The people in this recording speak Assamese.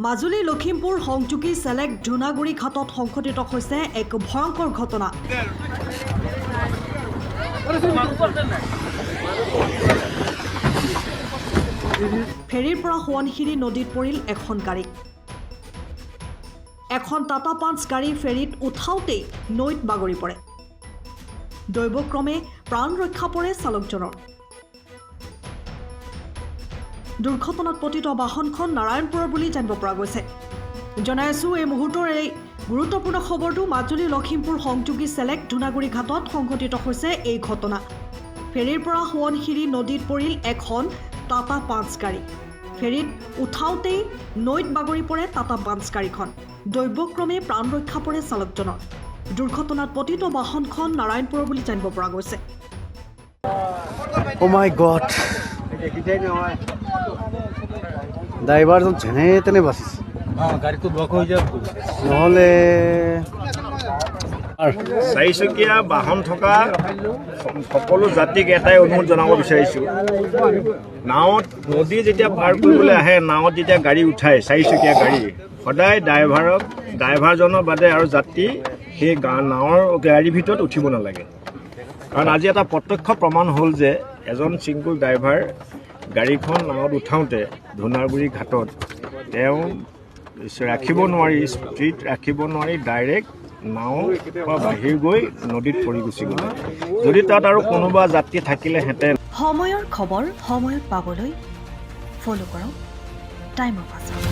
মাজুলী লখিমপুৰ সংযোগী চেলেক ধুনাগুৰি ঘাটত সংঘটিত হৈছে এক ভয়ংকৰ ঘটনা। ফেৰীৰ পৰা সোৱণশিৰি নদীত পৰিল এখন গাড়ী। এখন টাটা পাঞ্চ গাড়ী ফেৰীত উঠাওঁতেই নৈত বাগৰি পৰে। দৈৱক্ৰমে প্ৰাণ ৰক্ষা পৰে চালকজনৰ। দুৰ্ঘটনাত পতিত বাহনখন নাৰায়ণপুৰৰ বুলি জানিব পৰা গৈছে। জনাই আছো এই মুহূৰ্তৰ এই গুৰুত্বপূৰ্ণ খবৰটো মাজুলী লখিমপুৰ সংযোগী চেলেক ধুনাগুৰি ঘাটত সংঘটিত হৈছে এই ঘটনা। ফেৰীৰ পৰা সোৱণশিৰি নদীত পৰিল এখন টাটা পাঞ্চ গাড়ী। ফেৰীত উঠাওঁতেই নৈত বাগৰি পৰে টাটা পাঞ্চ গাড়ীখন। দৈৱক্ৰমে প্ৰাণ ৰক্ষা পৰে চালকজনৰ। দুৰ্ঘটনাত পতিত বাহনখন নাৰায়ণপুৰৰ বুলি জানিব পৰা গৈছে। Oh my God! ড্ৰাইভাৰজন যেনে তেনে বাচিছে। গাড়ীটো ব্লক হৈ যায় নহ'লে চাৰিচকীয়া বাহন থকা সকলো যাত্ৰীক এটাই অনুৰোধ জনাব বিচাৰিছোঁ, নাৱত নদী যেতিয়া পাৰ কৰিবলৈ আহে, নাৱত যেতিয়া গাড়ী উঠায় চাৰিচকীয়া গাড়ী, সদায় ড্ৰাইভাৰজনৰ বাদে আৰু যাত্ৰী সেই নাৱৰ গাড়ীৰ ভিতৰত উঠিব নালাগে। কাৰণ আজি এটা প্ৰত্যক্ষ প্ৰমাণ হ'ল যে এজন ছিংগল ড্ৰাইভাৰ গাড়ীখন নাৱত উঠাওঁতে ধুনাগুৰি ঘাটত তেওঁ ৰাখিব নোৱাৰি, স্পীড ৰাখিব নোৱাৰি, ডাইৰেক্ট নাৱৰ পৰা বাহিৰ গৈ নদীত পৰি গুচি গ'ল। যদি তাত আৰু কোনোবা যাত্ৰী থাকিলেহেঁতেন। সময়ৰ খবৰ সময়ত পাবলৈ ফ'ল' কৰক টাইম অফ আছাম।